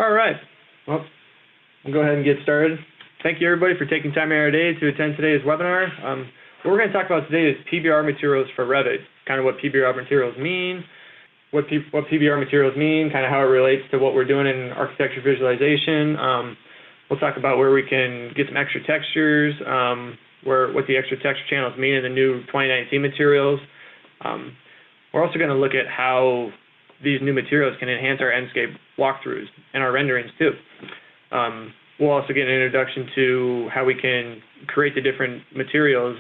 All right. Well, we'll go ahead and get started. Thank you, everybody, for taking time out of your day to attend today's webinar. What we're going to talk about today is PBR Materials for Revit, kind of what PBR Materials mean, what PBR Materials mean, kind of how it relates to what we're doing in architecture visualization. We'll talk about where we can get some extra textures, what the extra texture channels mean in the new 2019 materials. We're also going to look at how these new materials can enhance our Enscape walkthroughs and our renderings too. We'll also get an introduction to how we can create the different materials,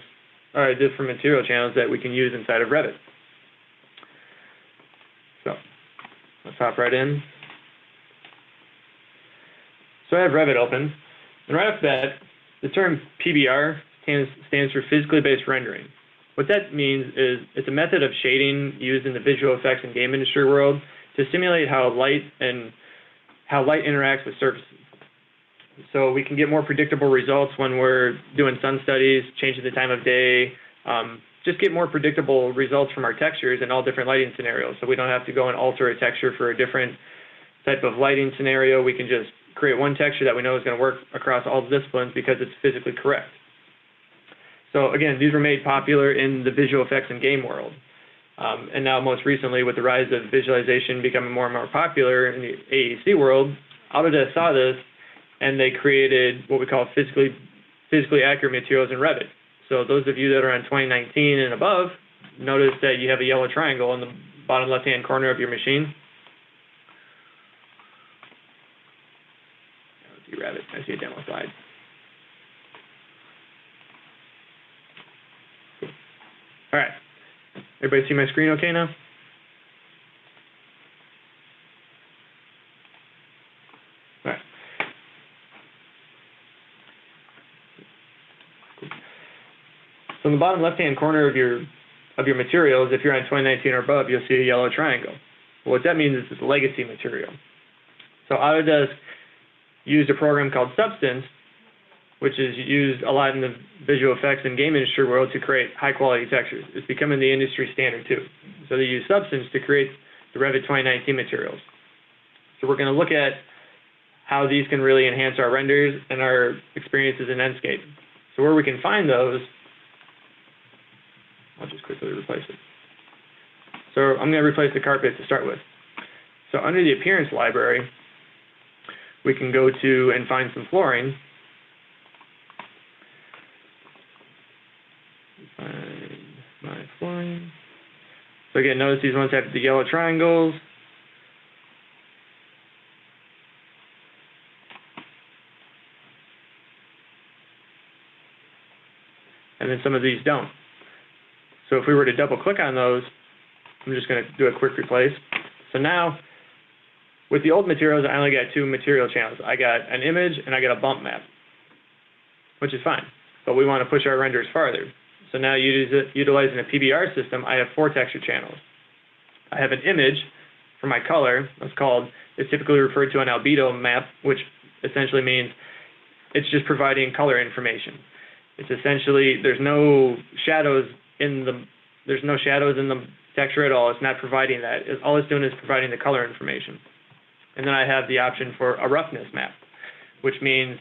different material channels that we can use inside of Revit. So let's hop right in. So I have Revit open, and right off the bat, the term PBR stands for physically based rendering. What that means is it's a method of shading used in the visual effects and game industry world to simulate how light interacts with surfaces. So we can get more predictable results when we're doing sun studies, changing the time of day, just get more predictable results from our textures in all different lighting scenarios. So we don't have to go and alter a texture for a different type of lighting scenario. We can just create one texture that we know is going to work across all the disciplines because it's physically correct. So again, these were made popular in the visual effects and game world. And now most recently, with the rise of visualization becoming more and more popular in the AEC world, Autodesk saw this and they created what we call physically accurate materials in Revit. So those of you that are on 2019 and above, notice that you have a yellow triangle in the bottom left-hand corner of your machine. Let's see Revit. I see a demo slide. All right. Everybody see my screen okay now? All right. So in the bottom left-hand corner of your materials, if you're on 2019 or above, you'll see a yellow triangle. Well, what that means is it's legacy material. So Autodesk used a program called Substance, which is used a lot in the visual effects and game industry world to create high-quality textures. It's becoming the industry standard too. So they use Substance to create the Revit 2019 materials. So we're going to look at how these can really enhance our renders and our experiences in Enscape. So where we can find those, I'll just quickly replace it. So I'm going to replace the carpet to start with. So under the Appearance library, we can go to and find some flooring. Find my flooring. So again, notice these ones have the yellow triangles. And then some of these don't. So if we were to double click on those, I'm just going to do a quick replace. So now, with the old materials, I only got two material channels. I got an image and I got a bump map, which is fine. But we want to push our renders farther. So now utilizing a PBR system, I have 4 texture channels. I have an image for my color. It's typically referred to an albedo map, which essentially means it's just providing color information. It's essentially, there's no shadows in the texture at all. It's not providing that. All it's doing is providing the color information. And then I have the option for a roughness map, which means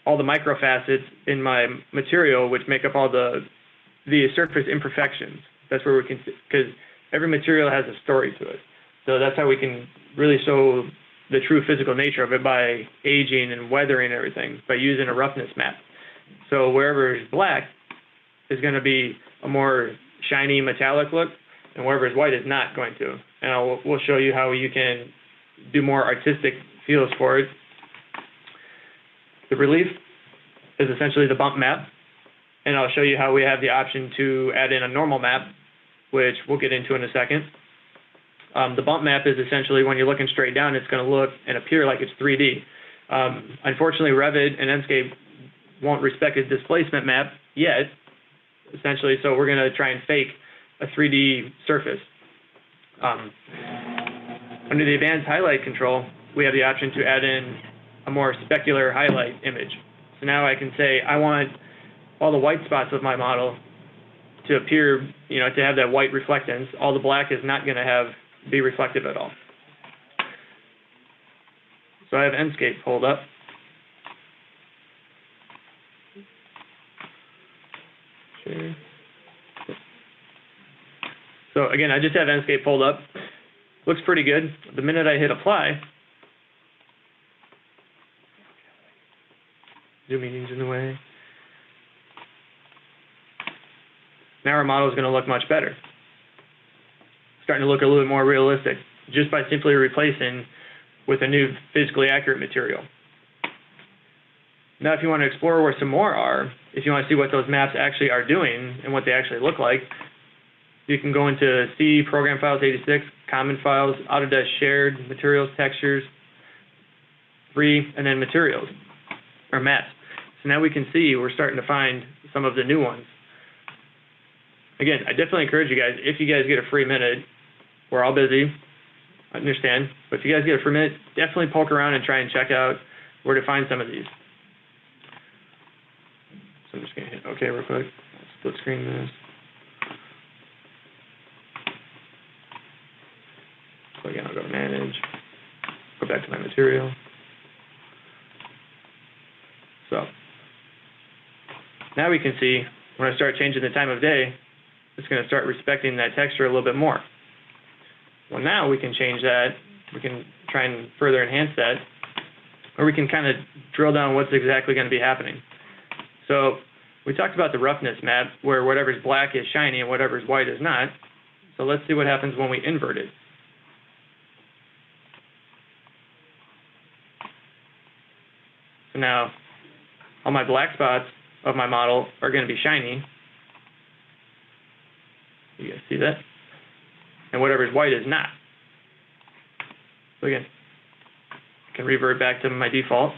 all the microfacets in my material, which make up all the surface imperfections. That's where we can, because every material has a story to it. So that's how we can really show the true physical nature of it by aging and weathering everything, by using a roughness map. So wherever is black is going to be a more shiny metallic look, and wherever is white is not going to. And we'll show you how you can do more artistic feels for it. The relief is essentially the bump map. And I'll show you how we have the option to add in a normal map, which we'll get into in a second. The bump map is essentially when you're looking straight down, it's going to look and appear like it's 3D. Unfortunately, Revit and Enscape won't respect a displacement map yet, essentially, so we're going to try and fake a 3D surface. Under the advanced highlight control, we have the option to add in a more specular highlight image. So now I can say I want all the white spots of my model to appear, to have that white reflectance. All the black is not going to be reflective at all. So I have Enscape pulled up. Share. So again, I just have Enscape pulled up. Looks pretty good. The minute I hit apply, Zoom meeting's in the way. Now our model is going to look much better. Starting to look a little bit more realistic, just by simply replacing with a new physically accurate material. Now if you want to explore where some more are, if you want to see what those maps actually are doing and what they actually look like, you can go into C, Program Files 86, Common Files, Autodesk Shared, Materials, Textures, Free, and then Materials, or Maps. So now we can see we're starting to find some of the new ones. Again, I definitely encourage you guys, if you guys get a free minute, we're all busy, I understand, but if you guys get a free minute, definitely poke around and try and check out where to find some of these. So I'm just going to hit OK real quick, split screen this. So again, I'll go to Manage, go back to my material. So now we can see when I start changing the time of day, it's going to start respecting that texture a little bit more. Well, now we can change that. We can try and further enhance that, or we can kind of drill down what's exactly going to be happening. So we talked about the roughness map, where whatever's black is shiny and whatever's white is not. So let's see what happens when we invert it. So now all my black spots of my model are going to be shiny. You guys see that? And whatever's white is not. So again, I can revert back to my default.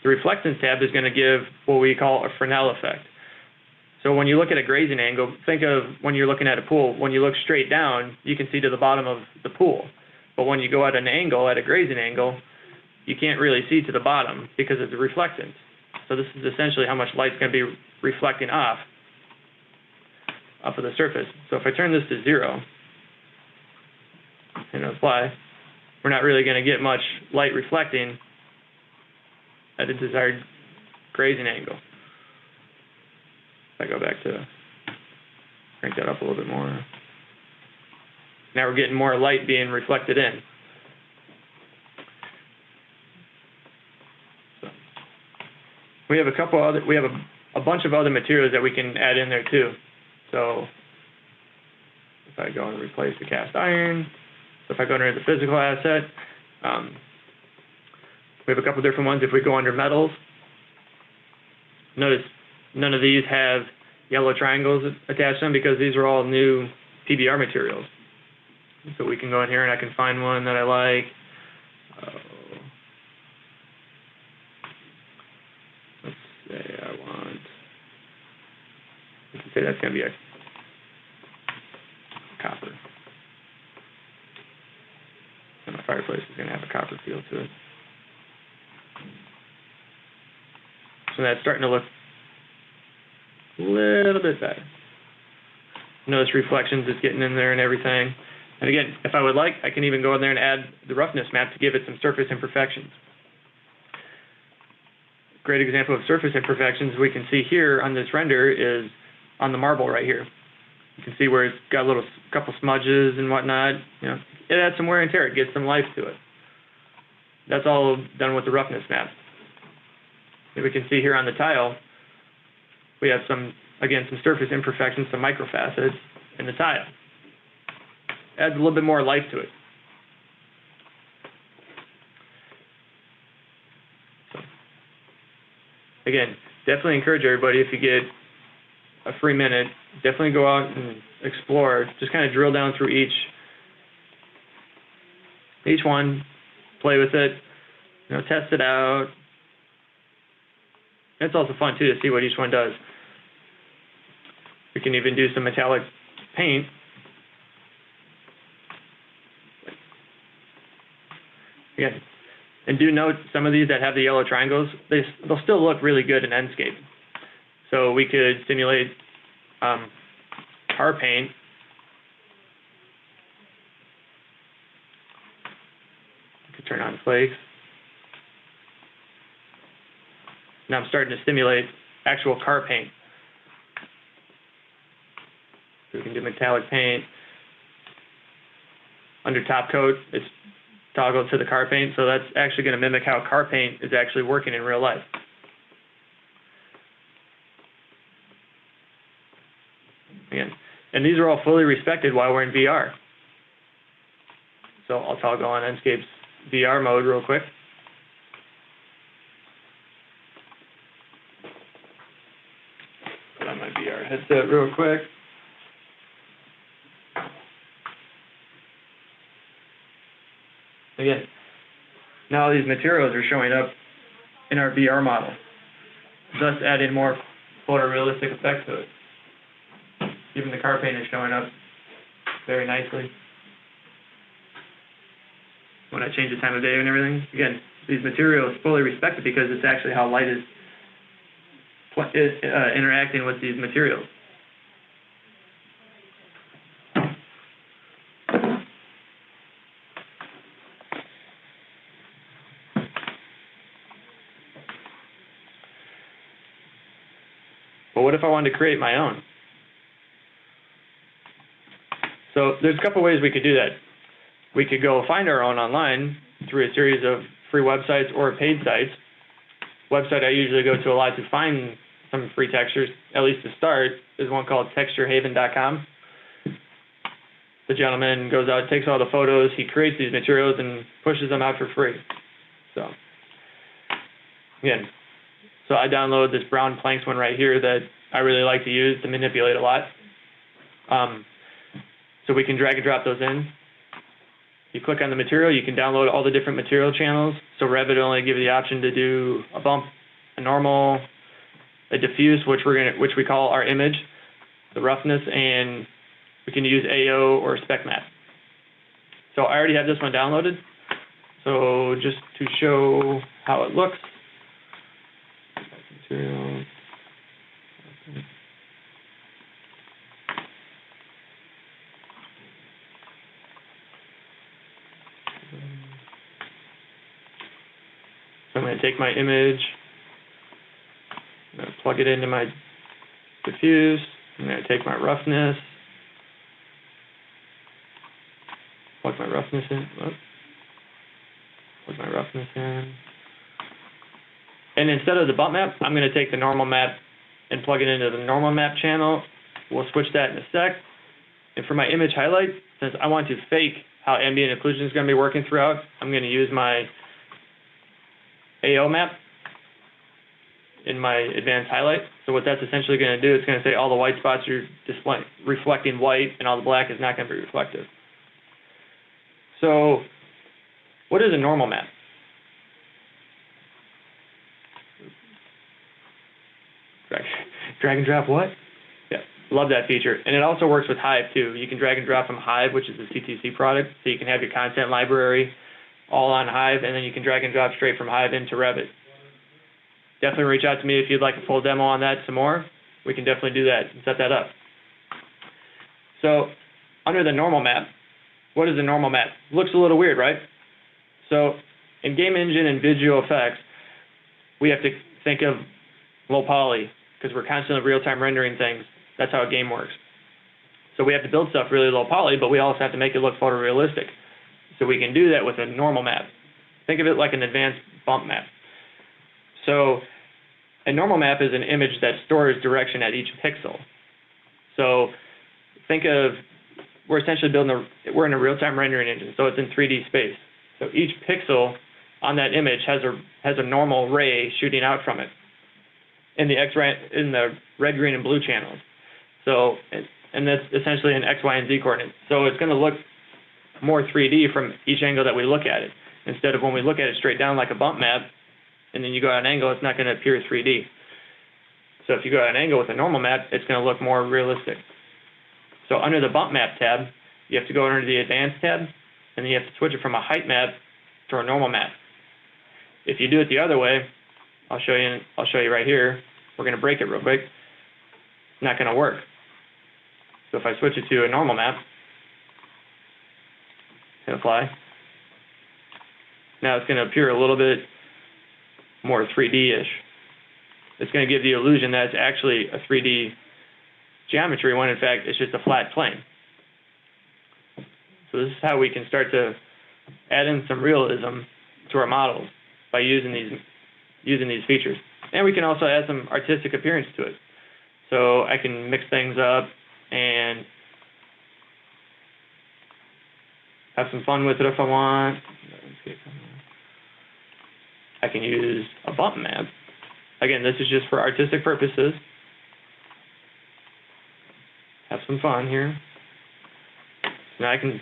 The reflectance tab is going to give what we call a Fernell effect. So when you look at a grazing angle, think of when you're looking at a pool. When you look straight down, you can see to the bottom of the pool. But when you go at an angle, at a grazing angle, you can't really see to the bottom because of the reflectance. So this is essentially how much light's going to be reflecting off of the surface. So if I turn this to 0 and apply, we're not really going to get much light reflecting at the desired grazing angle. If I go back to crank that up a little bit more. Now we're getting more light being reflected in. So we have a bunch of other materials that we can add in there too. So if I go and replace the cast iron, so if I go under the physical asset, we have a couple different ones. If we go under metals, notice none of these have yellow triangles attached to them because these are all new PBR materials. So we can go in here and I can find one that I like. Let's say I want, we can say that's going to be a copper. And my fireplace is going to have a copper feel to it. So that's starting to look a little bit better. Notice reflections is getting in there and everything. And again, if I would like, I can even go in there and add the roughness map to give it some surface imperfections. Great example of surface imperfections we can see here on this render is on the marble right here. You can see where it's got a couple smudges and whatnot. You know, it adds some wear and tear. It gets some life to it. That's all done with the roughness map. And we can see here on the tile, we have some surface imperfections, some microfacets in the tile. Adds a little bit more life to it. So, again, definitely encourage everybody, if you get a free minute, definitely go out and explore. Just kind of drill down through each one, play with it, test it out. It's also fun too to see what each one does. We can even do some metallic paint. Again, and do note some of these that have the yellow triangles, they'll still look really good in Enscape. So we could simulate tar paint on flakes. Now I'm starting to simulate actual car paint. So we can do metallic paint. Under top coat, it's toggled to the car paint, so that's actually going to mimic how car paint is actually working in real life. Again, and these are all fully respected while we're in VR. So I'll toggle on Enscape's VR mode real quick. Put on my VR headset real quick. Again, now these materials are showing up in our VR model, thus adding more photorealistic effect to it. Even the car paint is showing up very nicely. When I change the time of day and everything, again, these materials fully respected because it's actually how light is interacting with these materials. But what if I wanted to create my own? So there's a couple ways we could do that. We could go find our own online through a series of free websites or paid sites. Website I usually go to a lot to find some free textures, at least to start, is one called texturehaven.com. The gentleman goes out, takes all the photos, he creates these materials and pushes them out for free. So, again, so I download this brown planks one right here that I really like to use to manipulate a lot. So we can drag and drop those in. You click on the material, you can download all the different material channels. So Revit will only give you the option to do a bump, a normal, a diffuse, which we call our image, the roughness, and we can use AO or spec map. So I already have this one downloaded. So just to show how it looks, materials. So I'm going to take my image, I'm going to plug it into my diffuse, I'm going to take my roughness, plug my roughness in, and instead of the bump map, I'm going to take the normal map and plug it into the normal map channel. We'll switch that in a sec. And for my image highlight, since I want to fake how ambient occlusion is going to be working throughout, I'm going to use my AO map in my advanced highlight. So what that's essentially going to do, it's going to say all the white spots are reflecting white and all the black is not going to be reflective. So what is a normal map? Drag and drop what? Yeah, love that feature. And it also works with Hive too. You can drag and drop from Hive, which is a CTC product, so you can have your content library all on Hive, and then you can drag and drop straight from Hive into Revit. Definitely reach out to me if you'd like a full demo on that some more. We can definitely do that and set that up. So under the normal map, what is the normal map? Looks a little weird, right? So in game engine and visual effects, we have to think of low poly because we're constantly real-time rendering things. That's how a game works. So we have to build stuff really low poly, but we also have to make it look photorealistic. So we can do that with a normal map. Think of it like an advanced bump map. So a normal map is an image that stores direction at each pixel. So think of, we're essentially we're in a real-time rendering engine, so it's in 3D space. So each pixel on that image has a normal ray shooting out from it in the red, green, and blue channels. So, and that's essentially an X, Y, and Z coordinate. So it's going to look more 3D from each angle that we look at it, instead of when we look at it straight down like a bump map, and then you go at an angle, it's not going to appear 3D. So if you go at an angle with a normal map, it's going to look more realistic. So under the bump map tab, you have to go under the advanced tab, and then you have to switch it from a height map to a normal map. If you do it the other way, I'll show you right here. We're going to break it real quick. It's not going to work. So if I switch it to a normal map, hit apply. Now it's going to appear a little bit more 3D-ish. It's going to give the illusion that it's actually a 3D geometry when in fact it's just a flat plane. So this is how we can start to add in some realism to our models by using these features. And we can also add some artistic appearance to it. So I can mix things up and have some fun with it if I want. I can use a bump map. Again, this is just for artistic purposes. Have some fun here. Now I can,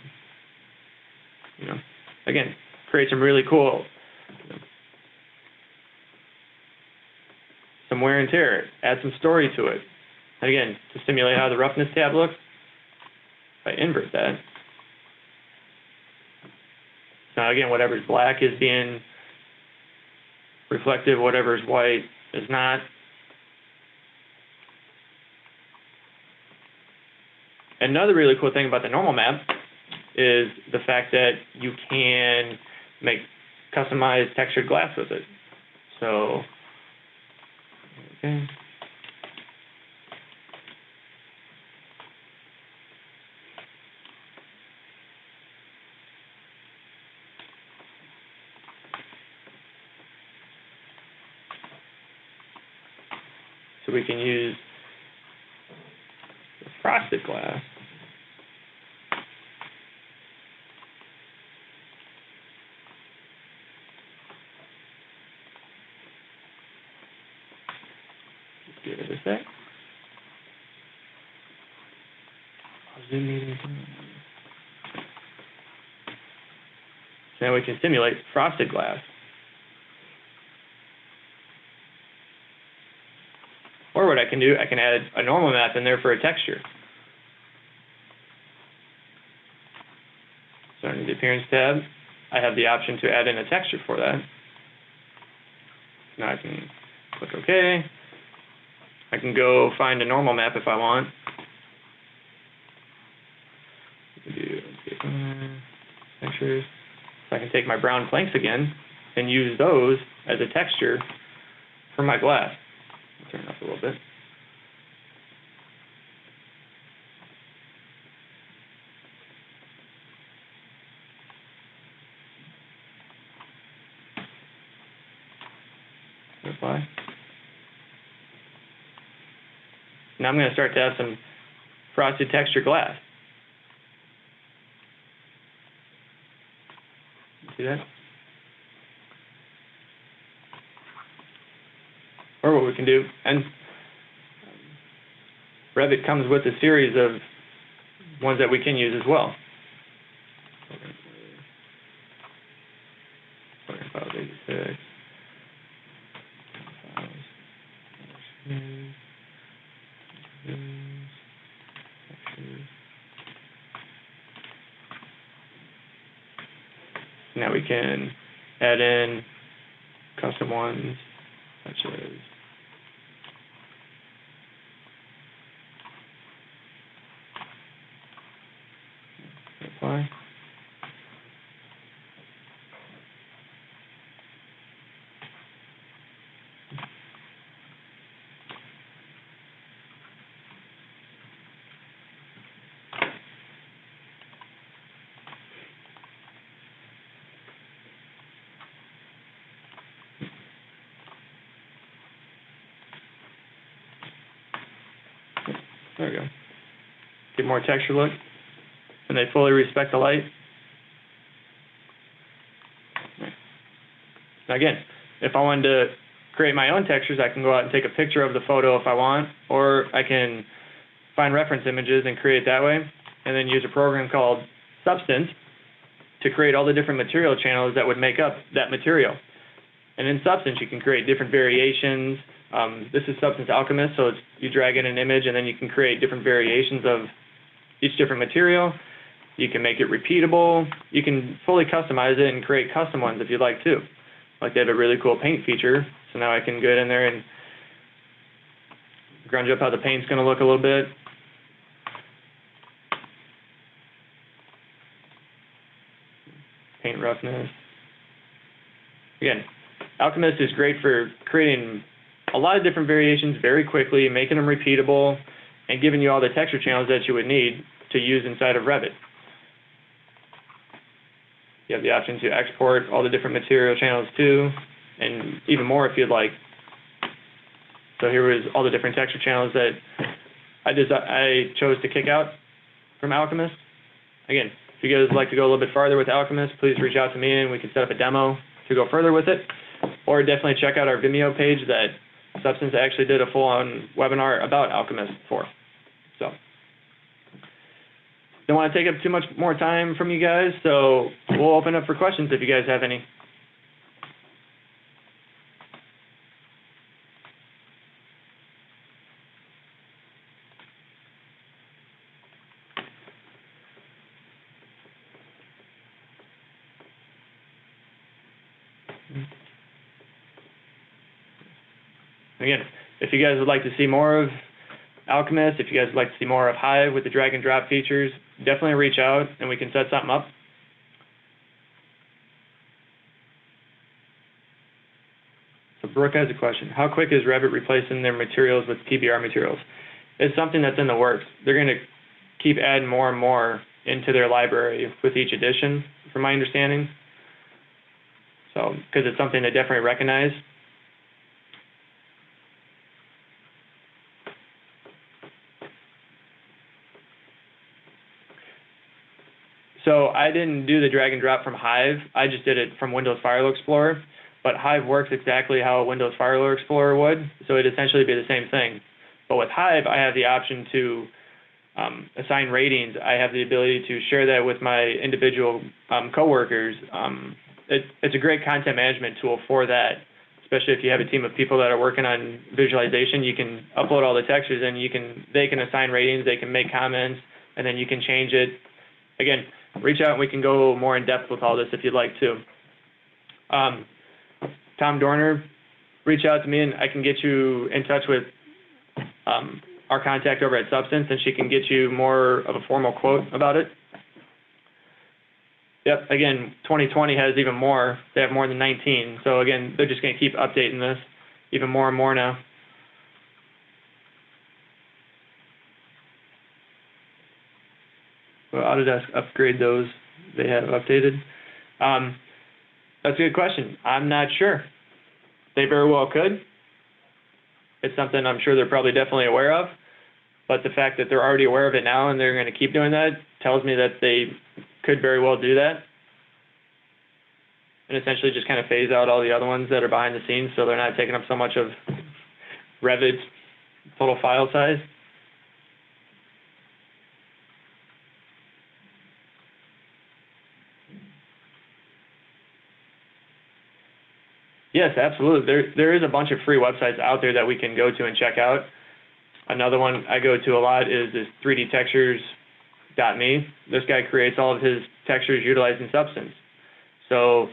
again, create some really cool, some wear and tear, add some story to it. And again, to simulate how the roughness tab looks, if I invert that, now again, whatever's black is being reflective, whatever's white is not. Another really cool thing about the normal map is the fact that you can make customized textured glass with it. So, okay. So we can use the frosted glass. Just give it a sec. Zoom meeting. So now we can simulate frosted glass. Or what I can do, I can add a normal map in there for a texture. So under the Appearance tab, I have the option to add in a texture for that. Now I can click OK. I can go find a normal map if I want. I can do textures. So I can take my brown planks again and use those as a texture for my glass. Turn it up a little bit. Apply. Now I'm going to start to have some frosted texture glass. See that? Or what we can do, and Revit comes with a series of ones that we can use as well. Now we can add in custom ones such as apply. There we go. Get more texture look, and they fully respect the light. Now again, if I wanted to create my own textures, I can go out and take a picture of the photo if I want, or I can find reference images and create that way, and then use a program called Substance to create all the different material channels that would make up that material. And in Substance, you can create different variations. This is Substance Alchemist, so you drag in an image, and then you can create different variations of each different material. You can make it repeatable. You can fully customize it and create custom ones if you'd like to. Like they have a really cool paint feature, so now I can go in there and grunge up how the paint's going to look a little bit. Paint roughness. again, Alchemist is great for creating a lot of different variations very quickly, making them repeatable, and giving you all the texture channels that you would need to use inside of Revit. You have the option to export all the different material channels too, and even more if you'd like. So here was all the different texture channels that I chose to kick out from Alchemist. Again, if you guys would like to go a little bit farther with Alchemist, please reach out to me and we can set up a demo to go further with it. Or definitely check out our Vimeo page that Substance actually did a full-on webinar about Alchemist for. So, don't want to take up too much more time from you guys, so we'll open up for questions if you guys have any. Again, if you guys would like to see more of Alchemist, if you guys would like to see more of Hive with the drag and drop features, definitely reach out and we can set something up. So Brooke has a question. How quick is Revit replacing their materials with PBR materials? It's something that's in the works. They're going to keep adding more and more into their library with each edition, from my understanding. So, because it's something they definitely recognize. So I didn't do the drag and drop from Hive. I just did it from Windows Firewall Explorer. But Hive works exactly how a Windows Firewall Explorer would, so it'd essentially be the same thing. But with Hive, I have the option to assign ratings. I have the ability to share that with my individual coworkers. It's a great content management tool for that, especially if you have a team of people that are working on visualization. You can upload all the textures and they can assign ratings, they can make comments, and then you can change it. Again, reach out and we can go more in depth with all this if you'd like to. Tom Dorner, reach out to me and I can get you in touch with our contact over at Substance, and she can get you more of a formal quote about it. Yep, again, 2020 has even more. They have more than 19. So again, they're just going to keep updating this even more and more now. Will Autodesk upgrade those they have updated? That's a good question. I'm not sure. They very well could. It's something I'm sure they're probably definitely aware of. But the fact that they're already aware of it now and they're going to keep doing that tells me that they could very well do that. And essentially just kind of phase out all the other ones that are behind the scenes so they're not taking up so much of Revit's total file size. Yes, absolutely. There is a bunch of free websites out there that we can go to and check out. Another one I go to a lot is 3dtextures.me. This guy creates all of his textures utilizing Substance. So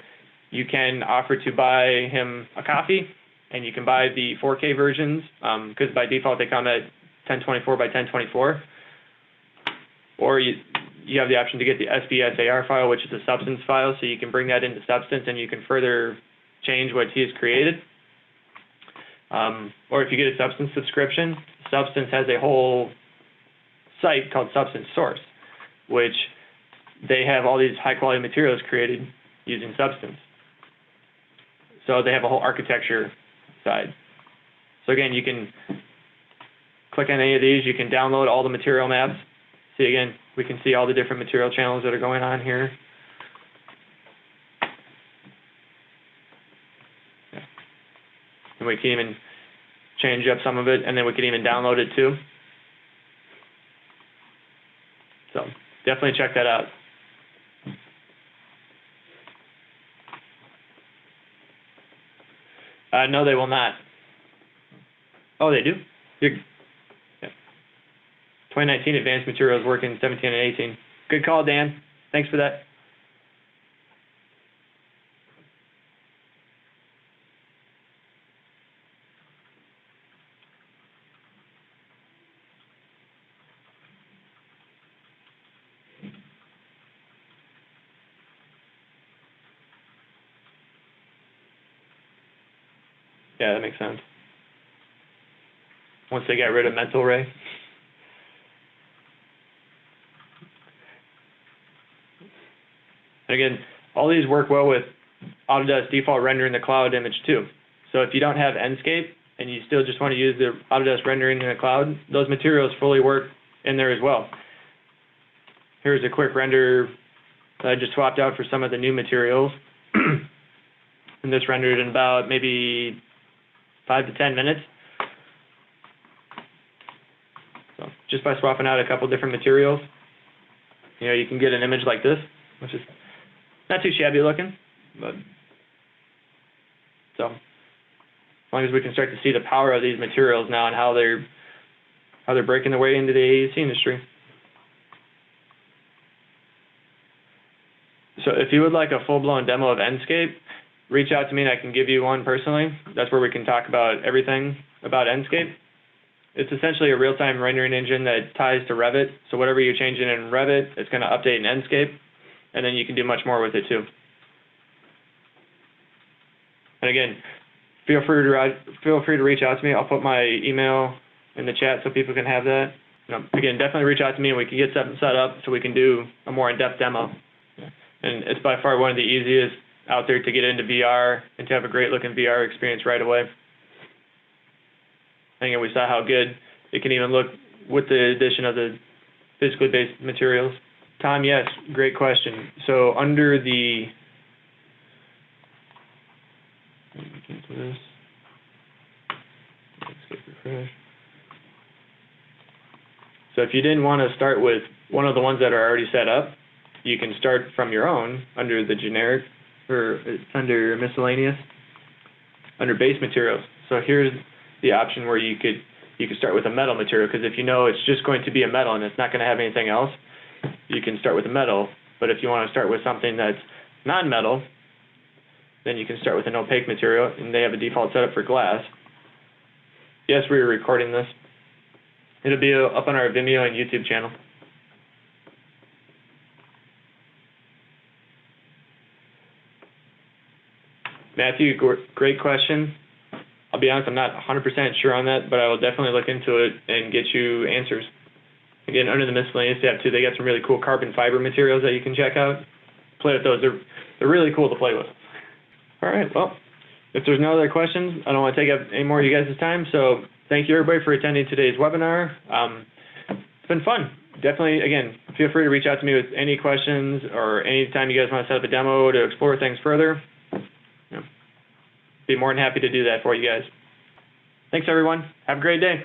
you can offer to buy him a copy, and you can buy the 4K versions, because by default they come at 1024 by 1024. Or you have the option to get the SBSAR file, which is a Substance file, so you can bring that into Substance and you can further change what he's created. Or if you get a Substance subscription, Substance has a whole site called Substance Source, which they have all these high-quality materials created using Substance. So they have a whole architecture side. So again, you can click on any of these. You can download all the material maps. See, again, we can see all the different material channels that are going on here. And we can even change up some of it, and then we can even download it too. So definitely check that out. No, they will not. Oh, they do? Yeah. 2019 Advanced Materials work in 17 and 18. Good call, Dan. Thanks for that. Yeah, that makes sense. Once they got rid of mental ray. And again, all these work well with Autodesk default render in the cloud image too. So if you don't have Enscape and you still just want to use the Autodesk rendering in the cloud, those materials fully work in there as well. Here's a quick render that I just swapped out for some of the new materials. And this rendered in about maybe 5 to 10 minutes. So just by swapping out a couple different materials, you can get an image like this, which is not too shabby looking, but so as long as we can start to see the power of these materials now and how they're breaking their way into the AEC industry. So if you would like a full-blown demo of Enscape, reach out to me and I can give you one personally. That's where we can talk about everything about Enscape. It's essentially a real-time rendering engine that ties to Revit. So whatever you're changing in Revit, it's going to update in Enscape, and then you can do much more with it too. And again, feel free to reach out to me. I'll put my email in the chat so people can have that. Again, definitely reach out to me and we can get something set up so we can do a more in-depth demo. And it's by far one of the easiest out there to get into VR and to have a great looking VR experience right away. And again, we saw how good it can even look with the addition of the physically based materials. Tom, yes, great question. So under the, so if you didn't want to start with one of the ones that are already set up, you can start from your own under the generic, or under miscellaneous, under base materials. So here's the option where you could start with a metal material, because if you know it's just going to be a metal and it's not going to have anything else, you can start with a metal. But if you want to start with something that's non-metal, then you can start with an opaque material, and they have a default setup for glass. Yes, we were recording this. It'll be up on our Vimeo and YouTube channel. Matthew, great question. I'll be honest, I'm not 100% sure on that, but I will definitely look into it and get you answers. Again, under the miscellaneous tab too, they got some really cool carbon fiber materials that you can check out. Play with those. They're really cool to play with. All right, well, if there's no other questions, I don't want to take up any more of you guys' time, so thank you everybody for attending today's webinar. It's been fun. Definitely, again, feel free to reach out to me with any questions or anytime you guys want to set up a demo to explore things further. Be more than happy to do that for you guys. Thanks, everyone. Have a great day.